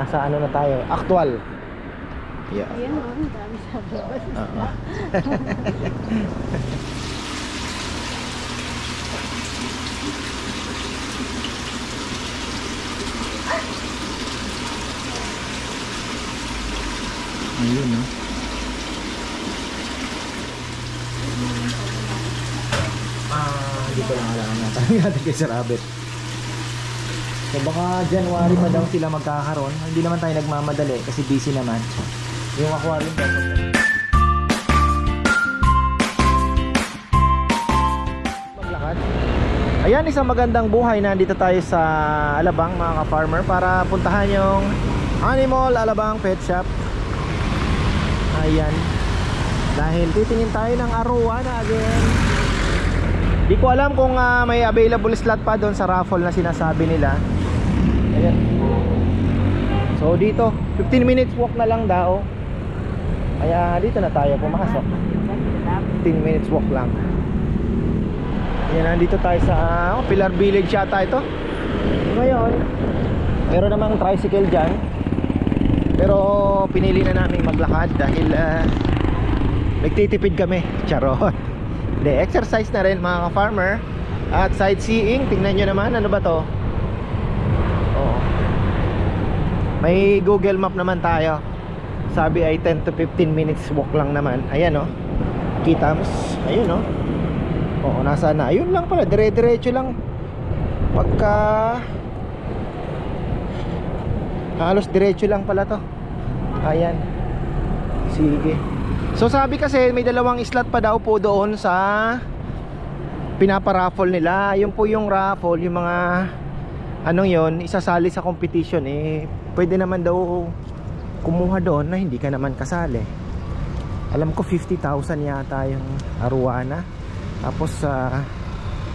Nasa ano na tayo? Actual. Yeah. Ayan o, ang dami sa labas. Ayun, no? Hindi ko lang alam na. Tanong natin kay Sir Abet. So baka January pa daw sila magkakaroon. Hindi naman tayo nagmamadali kasi busy naman. Yung aquarium dapat. Maglakad. Ayan, isang magandang buhay. Nandito tayo sa Alabang, mga ka-farmer, para puntahan yung Animal Alabang Pet Shop. Ayan. Dahil titingin tayo ng arowana again. Di ko alam kung may available slot pa doon sa raffle na sinasabi nila. Ayan. So dito 15 minutes walk na lang daw. Kaya dito na tayo pumasok. 15 minutes walk lang. Ayan, nandito tayo sa Pilar Village yata ito. Ngayon meron namang tricycle dyan, pero pinili na namin maglakad dahil nagtitipid kami. Charot. De, exercise na rin mga ka-farmer. At sightseeing, tingnan nyo naman, ano ba to? Oo. May Google Map naman tayo. Sabi ay 10 to 15 minutes walk lang naman. Ayan o, kita mo. Ayun o. Oo, nasa na. Ayun lang pala, dire-diretso lang. Pagka halos diretso lang pala to. Ayan. Sige. So sabi kasi may dalawang slot pa daw po doon sa pinaparaffle nila. Yun po yung raffle, yung mga anong yon, isasali sa competition. Pwede naman daw kumuha doon na hindi ka naman kasali. Alam ko 50,000 yata yung arowana. Tapos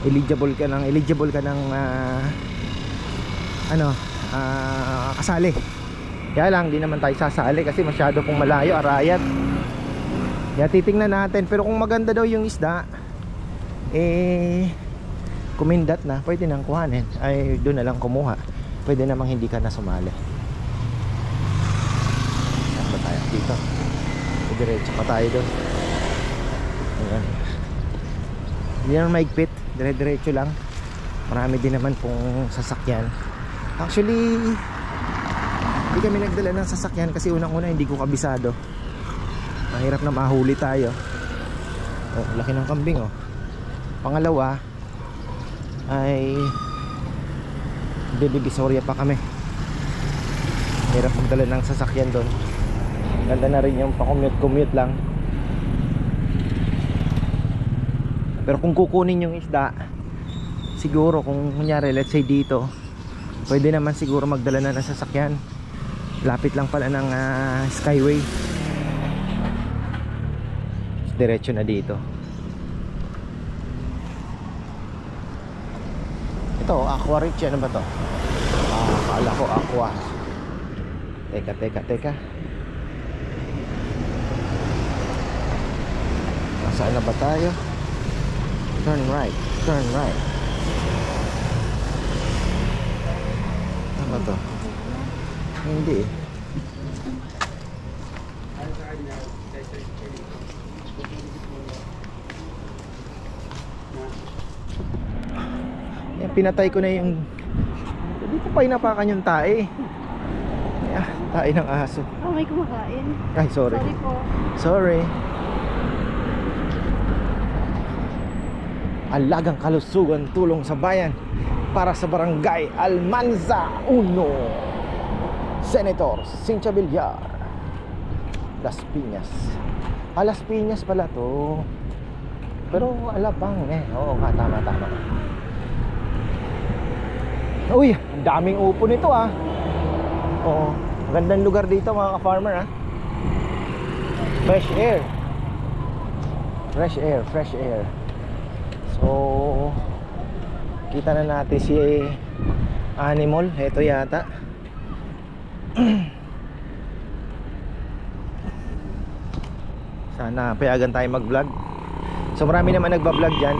eligible ka ng kasali. Kaya lang di naman tayo sasali kasi masyado pong malayo, Arayat. Kaya titingnan natin. Pero kung maganda daw yung isda, kumindat na, pwede nang kuhanin. Ay doon na lang kumuha. Pwede namang hindi ka na sumali. Saan ba tayo? Dito. Diretso pa tayo doon. Ayan. Hindi naman maigpit. Dire-diretso lang. Marami din naman pong sasakyan. Actually hindi kami nagdala ng sasakyan kasi unang-una hindi ko kabisado. Mahirap na mahuli tayo. Oh, laki ng kambing oh. Pangalawa ay Divisoria pa kami. Hirap magdala ng sasakyan doon. Ganda na rin yung pa-commute lang. Pero kung kukunin yung isda, siguro kung kunyari let's say dito, pwede naman siguro magdala na ng sasakyan. Lapit lang pala ng Skyway. Diretso na dito. Ito, Aqua Rich. Ano ba to? Akala ko Aqua. Teka. Nasaan na ba tayo? Turn right. Ano ba to? Hindi eh. Pinatay ko na yung, hindi ko pa inapakan yung tae. Tae ng aso. Oh, may kumakain. Ay, sorry. Sorry po. Sorry. Alagang kalusugan, tulong sa bayan para sa barangay Almanza 1. Senator Cynthia Villar, Las Piñas. Las Piñas pala to. Pero Alabang oo nga, tama. Uy, ang daming upo nito ah. Oo, gandang lugar dito mga ka-farmer ah. Fresh air. So kita na natin si Animal. Ito yata. Sana payagan tayo mag-vlog. So marami naman nagba-vlog dyan.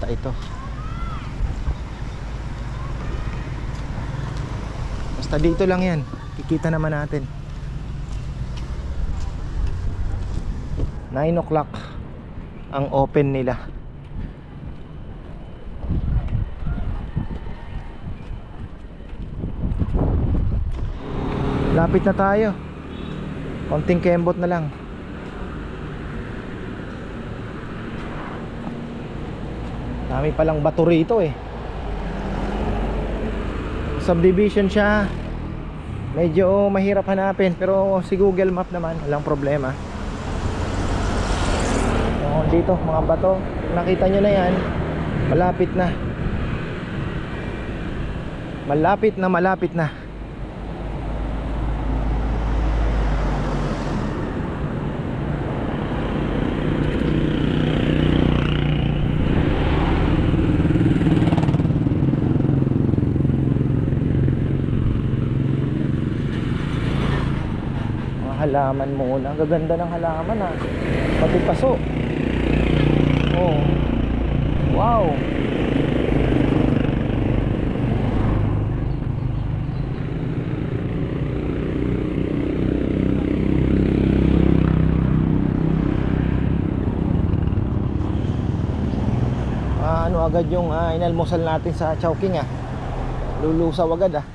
ito. Basta dito lang yan, kikita naman natin. 9 o'clock ang open nila. Lapit na tayo, konting kembot na lang. Dami palang bato rito eh. Subdivision siya. Medyo mahirap hanapin, pero si Google Map naman walang problema. Dito mga bato, nakita nyo na yan, malapit na. Malapit na, malapit na. Halaman muna. Ang gaganda ng halaman ah. Pati paso. Oh. Wow. Ano agad yung inalmusal natin sa Chowking ah. Lulusaw agad ah.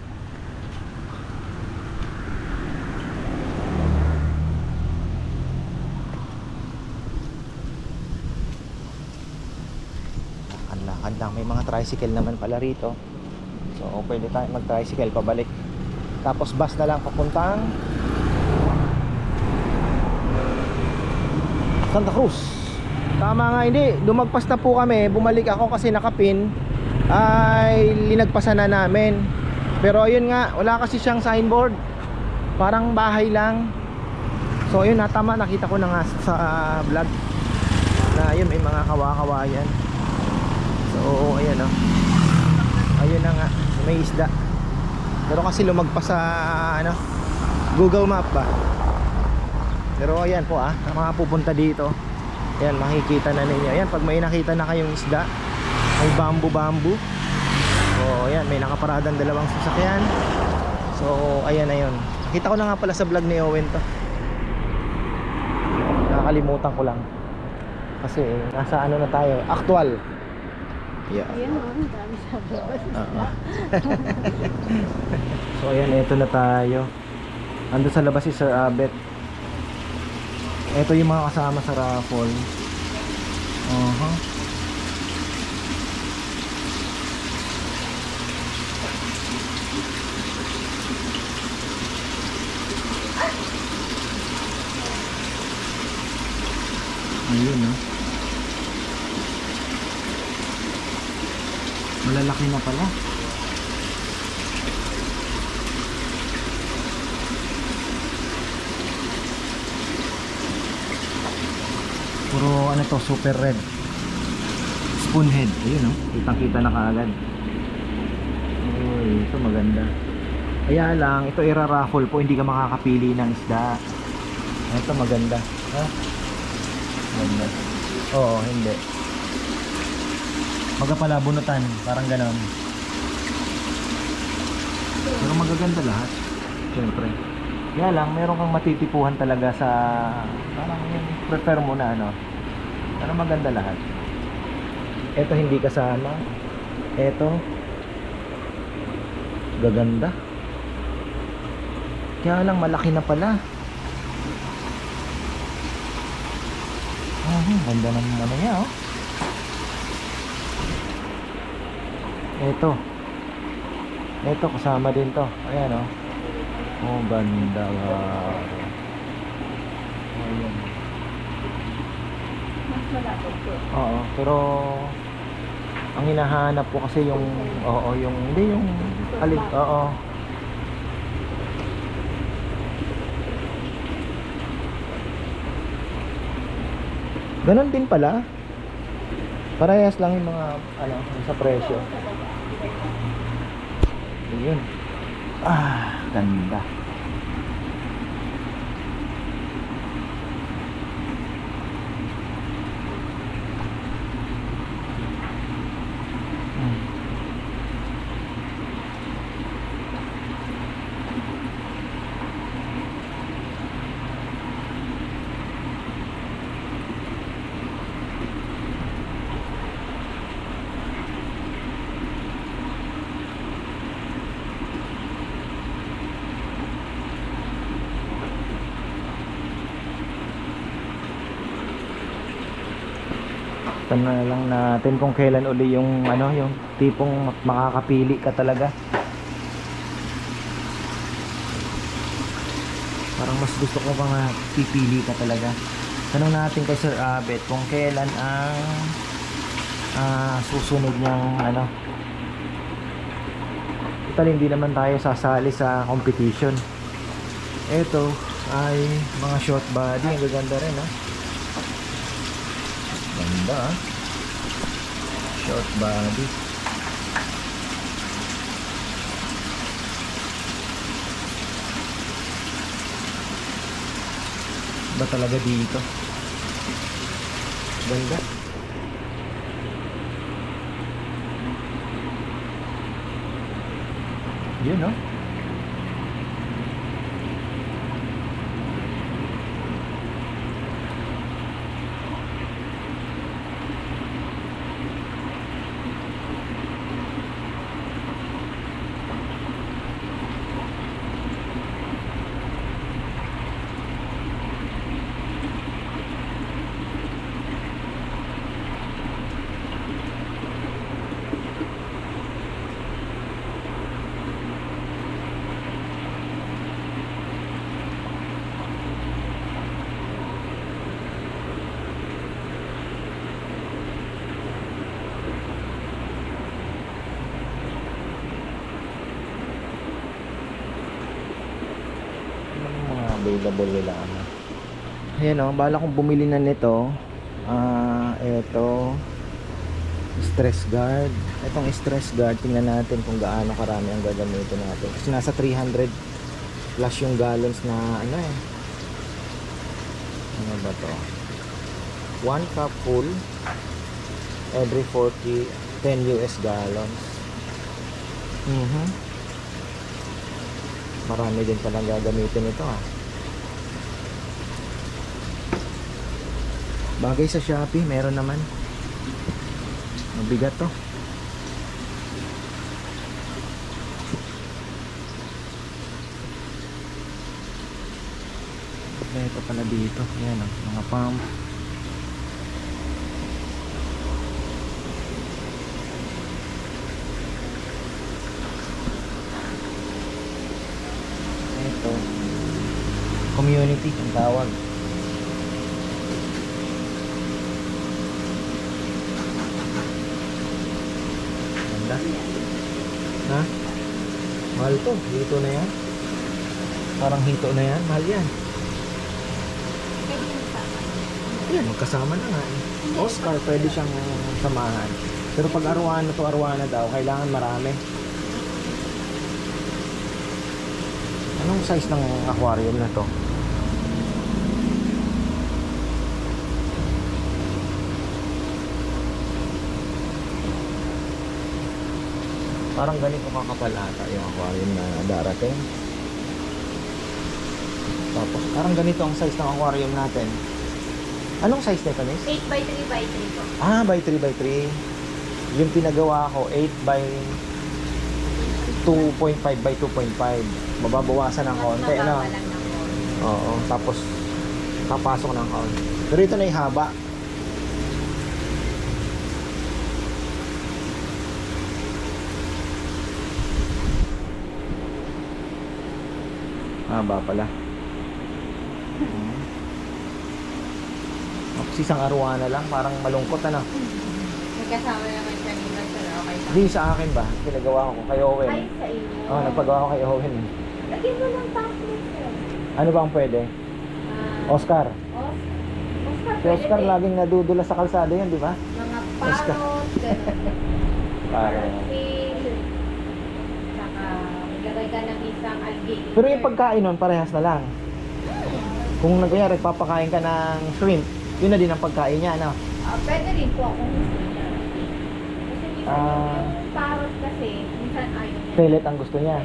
Lakad lang, may mga tricycle naman pala rito. So pwede tayo mag-tricycle pabalik. Tapos bus na lang papuntang Santa Cruz. Tama nga, hindi, lumagpas na po kami. Bumalik ako kasi nakapin ay linagpasan na namin. Pero ayun nga, wala kasi siyang signboard. Parang bahay lang. So ayun, tama, nakita ko na nga sa vlog na ayun, may mga kawa-kawayan. So ayan o. Ayun na nga, may isda. Pero kasi lumagpas sa Google Map ba. Pero ayan po mga pupunta dito. Ayan, makikita na ninyo. Ayan, pag may nakita na kayong isda, may bamboo. So ayan, may nakaparadang dalawang sasakyan. So ayan na yun. Kita ko na nga pala sa vlog ni Owen to. Nakakalimutan ko lang. Kasi nasa na tayo, actual. Yeah. Ayan o, ang dami sa labas. So ayan, eto na tayo. Ando sa labas si Sir Abet. Eto yung mga kasama sa raffle. Ayun malalaki na pala. Puro to, super red spoonhead. Ayun kitang kita na kaagad. Uy, ito maganda. Kaya lang, ito ira-raffle po, hindi ka makakapili ng isda. Ito maganda. Maganda. Oo, hindi. Pala bunutan, parang ganon. Pero magaganda lahat, siyempre. Kaya lang, meron kang matitipuhan talaga sa parang yung prefer mo na pero maganda lahat. Ito hindi kasama. Ito gaganda. Kaya lang malaki na pala. Ganda ng niya Ito kasama din to. Ayan ganda. Ayan. Mas malapit po. Oo, pero ang hinahanap po kasi yung hindi yung alig. Oo. Ganon din pala. Parehas lang yung mga sa presyo. Ayun. Ganda. Abutan na lang natin kung kailan uli yung ano, yung tipong makakapili ka talaga. Parang mas gusto ko pa nga pipili ka talaga. Tanong natin kay Sir Abet kung kailan ang susunod niyang ano. Total hindi naman tayo sasali sa competition. Ito ay mga short body, ang gaganda rin ha. Ganda ha. Short body. Ba talaga dito? Ganda. Yun no? Available nila ano. Ayan o, bala kong bumili na nito. Ito stress guard. Itong stress guard, tingnan natin kung gaano karami ang gagamitin natin. Kasi nasa 300 plus yung gallons na ano eh. Ano ba to? 1 cup full every 10 US gallons. Marami din palang gagamitin ito ah. Bagay sa Shopee, meron naman. Mabigat to. Ito pala dito. Ayan o, mga pump. Ito community ang tawag. Ganda. Ha? Mahal to. Hito na yan. Parang hito na yan. Mahal yan. Yan, magkasama na nga eh. Oscar, pwede siyang samahan. Pero pag arwana to arwana daw, kailangan marami. Anong size ng aquarium na to? Parang ganito kakapal ata yung aquarium na darating. Tapos parang ganito ang size ng aquarium natin. Anong size nito, Miss? 8 by 3 by 3 po. By 3 by 3. Yung pinagawa ko 8 by 2.5 by 2.5. Mababawasan ng konti, ano? Mababa lang ng konti. Oo, tapos papasok ng konti. Pero ito na yung haba. Haba pala. Isang arwana lang, parang malungkot ano. May kasama naman kanina sir, okay pa. Hindi sa akin ba? Pinagawa ko kay Owen. Ay, sa inyo. Nagpagawa ko kay Owen. Lagyan mo ng pamphlet sir. Ano ba ang pwede? Oscar. Oscar, Si Oscar pwede laging nadudula sa kalsada yun, di ba? mga Oscar. parrot, gano'n. Parang. Parrot, saka maglagay ka ng isang alligator. Pero yung pagkain nun, parehas na lang. Kung nagyari, papakain ka ng shrimp, yun na din ang pagkain niya, ano? Pwede rin po kung gusto niya. Kasi minsan yung parrot kasi, minsan ayaw niya. Pellet ang gusto niya.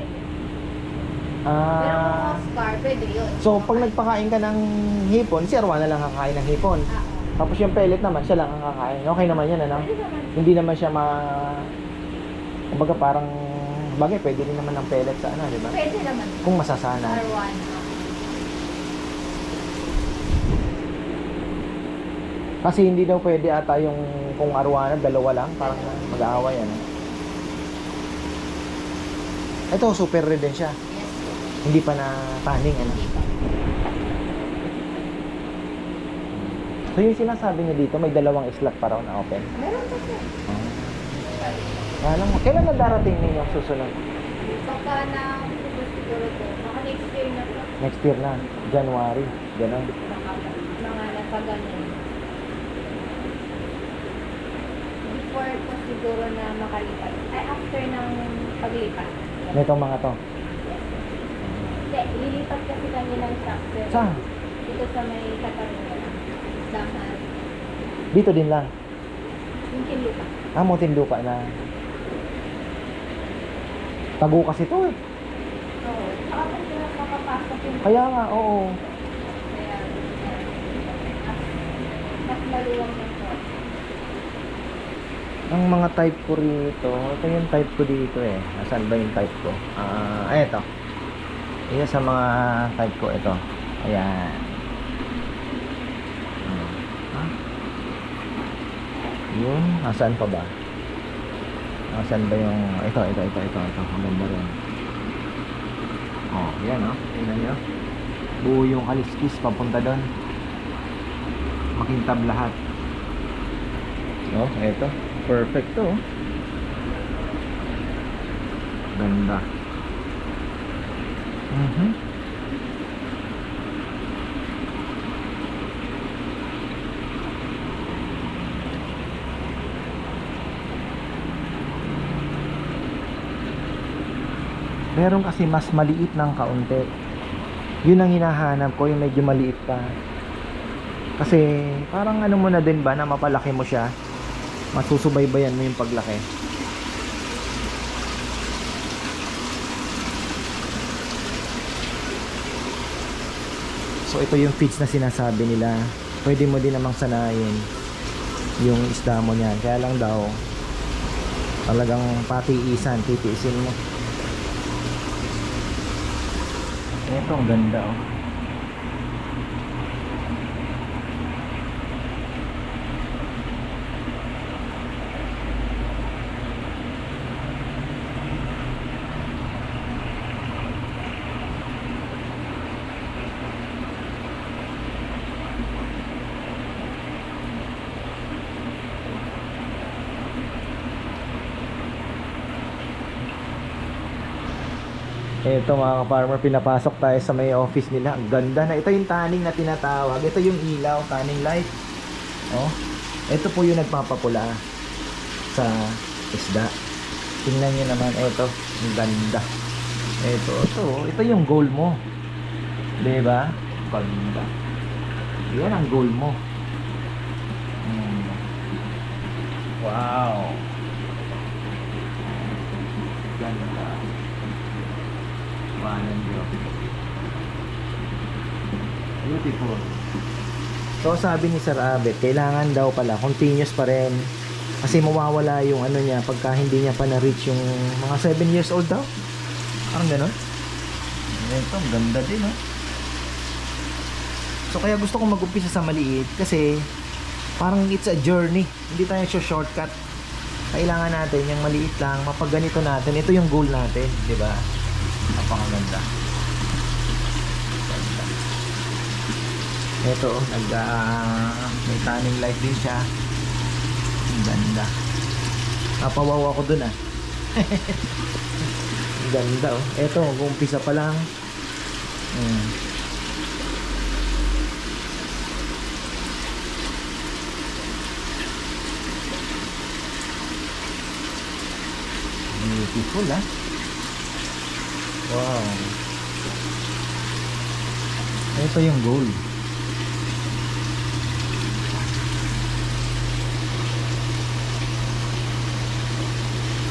Pero kung Oscar, pwede yun. So, pag nagpakain ka ng hipon, si Arwana lang kakain ng hipon. Tapos yung pellet naman, siya lang ang kakain. Okay naman yan, ano? Pwede naman. Hindi naman siya kumbaga parang, bagay, pwede rin naman ng pellet sa ano, di ba? Pwede naman. Kung masasana. R1. Kasi hindi daw pwede ata yung kung arwana, dalawa lang, parang mag-aaway ano. Ito, super red din siya. Yes po. Hindi pa na tanning ano. Hindi pa. So yung sinasabi niya dito, may dalawang slot pa raw na open. Meron pa po. Kailan na darating ninyo yung susunod? Baka na ubos siguro po. Baka next year na po. Next year na, January. Ganun. Baka mga nagpaganon. Before po siguro na makalipat. Ay, after ng paglipat. Nitong mga to. Hindi, lilipat kasi kami ng structure. Saan? Dito sa may Katarungan. Dahan. Dito din lang. Yung Kinlupa. Muntinlupa na. Tago kasi to eh. Oo. Saka po sila makapasok yung... Kaya nga, oo. Kaya, mas maluwang na po. Ang mga type ko rito, ito yung type ko dito eh. Nasaan ba yung type ko? Ito. Isa sa mga type ko, ito. Ayan. Yun, nasaan pa ba? Nasaan ba yung... Ito. Ang ganda rin. Oh, yan oh. Tingnan nyo. Buo yung kaliskis papunta doon. Makintab lahat. Oh, eto. Perfect to. Ganda. Meron kasi mas maliit ng kaunti. Yun ang hinahanap ko, yung medyo maliit pa. Kasi parang ano mo na din ba na mapalaki mo siya, masusubaybayan mo yung paglaki. So ito yung feeds na sinasabi nila. Pwede mo din namang sanayin yung isda mo niyan. Kaya lang daw talagang titiisin mo. Ito ang ganda oh. Ito mga ka-farmer, pinapasok tayo sa may office nila. Ang ganda na. Ito yung tanning na tinatawag. Ito yung ilaw, tanning light. Oh. Ito po yung nagpapapula sa isda. Tingnan nyo naman. Ito. Ang ganda. Ito yung goal mo. Diba? Ganda. Yan ang goal mo. Wow. Ganda. Beautiful. So sabi ni Sir Abet, kailangan daw pala continuous pa rin. Kasi mawawala yung ano niya pagka hindi niya pa na-reach yung mga 7 years old daw. Parang gano'n. Ito, ang ganda din no? So kaya gusto kong mag-umpisa sa maliit kasi parang it's a journey. Hindi tayo shortcut. Kailangan natin yung maliit lang, mapagganito natin. Ito yung goal natin, di ba? Napakaganda. Ganda. Ito, may tanning light din siya. Ang ganda. Napawaw ako dun ah. Ang ganda oh. Ito, umpisa pa lang. Beautiful ah. Wow. Ito yung gold.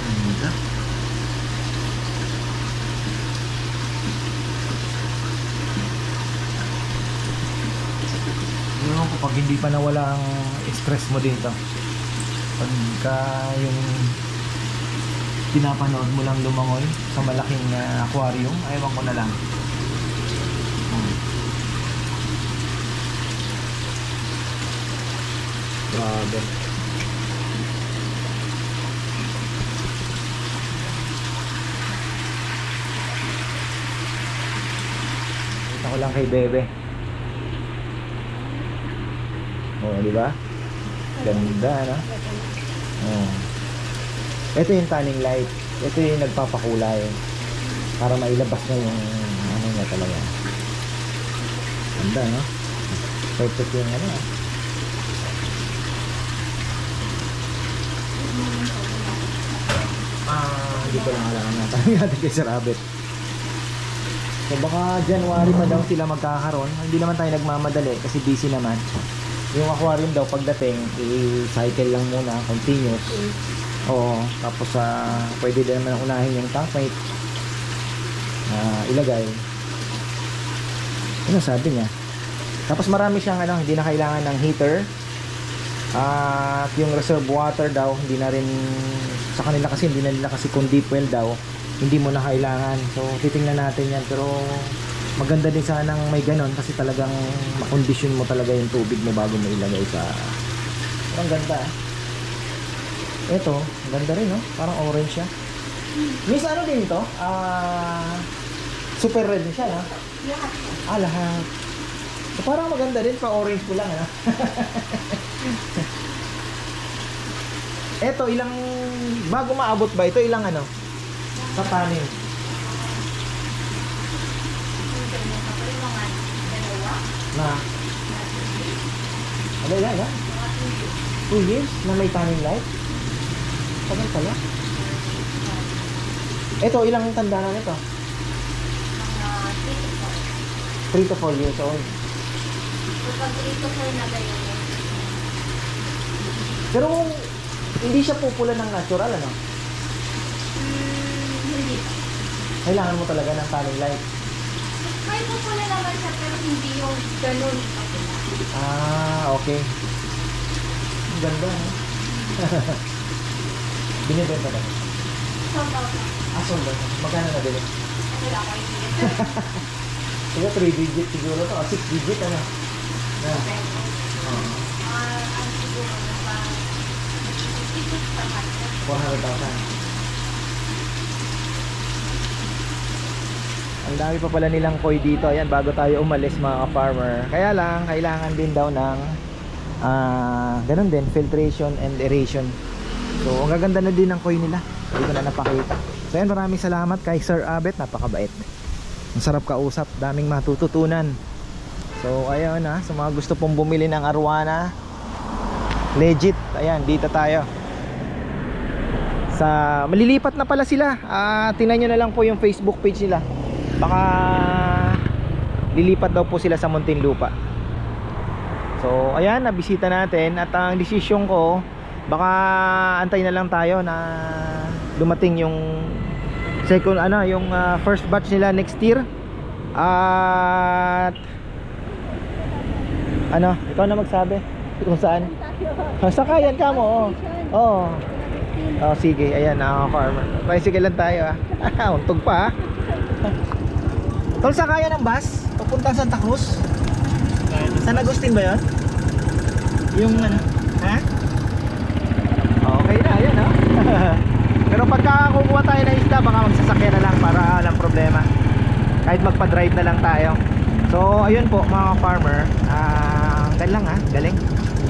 Ganda. Ewan ko pag hindi pa nawala ang stress mo dito. Pagka yung pinapanood mo lang lumangoy sa malaking aquarium, ayaw ko na lang. Grabe. Kita ko lang kay Bebe. Oh, di ba? Ganda, no? Oh. Ito yung tanning light. Ito yung nagpapakulay para mailabas na yung ano niya talaga. Ganda, no? Perfect yung ano. Hindi ko lang alam na tanong natin kay Sir Abet. So baka January pa daw sila magkakaroon. Hindi naman tayo nagmamadali kasi busy naman. Yung aquarium daw pagdating i-cycle lang muna, continuous. Oo, tapos pwede din naman unahin yung tank mate ilagay. Ano sabi niya? Tapos marami siyang ano, hindi na kailangan ng heater. At yung reserve water daw hindi na rin sa kanila kasi hindi na nila kasi kung deep well daw hindi mo na kailangan. So titingnan natin yan, pero maganda din sanang may ganon kasi talagang makondisyon mo talaga yung tubig mo bago mo ilagay sa. Pero ang ganda ito, ang ganda rin, no? Parang orange siya. Miss, ano din ito? Super red din siya, no? Lahat. Lahat. So, parang maganda din, pa-orange ko lang, no? Ito, ilang, bago maabot ba ito, ilang ano? Sa tanim. Na? Ano yan, ha? 2 years na may tanning light? Tagal pala. Ito, ilang tanda na nito? 3 to 4 years old. Pag 3 to 4 na ganyan. Pero hindi siya pupula ng natural, ano? Hindi pa. Kailangan mo talaga ng tanning light. May pupula naman siya pero hindi yung ganun. Okay. Ang ganda, no? Binibenta ba? Sold out na. Sold out. Magkano na bili? Wala ko hindi. Siguro 3 digit siguro to. 6 digit, ano? Na. Ang siguro na pa 400,000. Ang dami pa pala nilang koi dito. Ayan, bago tayo umalis mga ka-farmer. Kaya lang, kailangan din daw ng ganun din, filtration and aeration. So, ang gaganda na din ng koi nila. Hindi ko na napakita. So, ayan, maraming salamat kay Sir Abet. Napakabait. Ang sarap kausap. Daming matututunan. So, ayun sa mga gusto pong bumili ng arowana, legit. Ayan, dito tayo. Malilipat na pala sila. Tingnan nyo na lang po yung Facebook page nila. Baka lilipat daw po sila sa Muntinlupa. So ayan, nabisita natin. At ang desisyon ko, baka antay na lang tayo na dumating yung second yung first batch nila next year. At ikaw na magsabi kung saan. Sakayan ka mo. Oo. Sige, ayan farmer. Tricycle lang tayo untog pa Tol, sakayan ng bus papuntang Santa Cruz. San Agustin ba yun? Yung okay na, ayan Pero pagka kukuha tayo ng isda, baka magsasakyan na lang para walang problema. Kahit magpa-drive na lang tayo. So ayun po mga farmer, galing galing.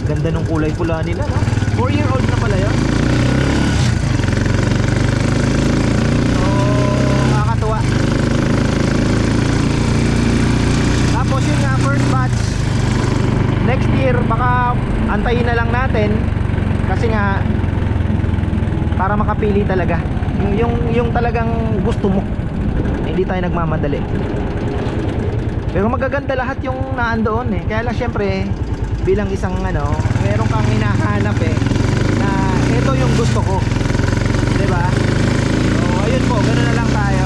Ganda ng kulay pula nila, no? 4-year-old na pala yun. So nakakatuwa. Tapos yun nga, first batch next year, baka antayin na lang natin. Kasi nga para makapili talaga yung talagang gusto mo. Hindi tayo nagmamadali. Pero magaganda lahat yung naandoon Kaya lang syempre bilang isang meron kang hinahanap na ito yung gusto ko. 'Di ba? So ayun po, ganoon na lang tayo.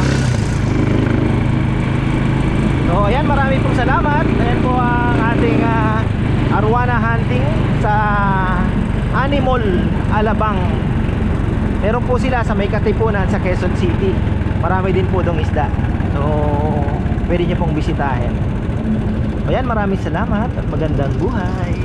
So ayan, marami pong salamat. Ayan po ang ating arowana hunting sa Animal Alabang. Meron po sila sa may Katipunan sa Quezon City. Marami din po dong isda. So pwede nyo pong bisitahin. Ayan, maraming salamat at magandang buhay.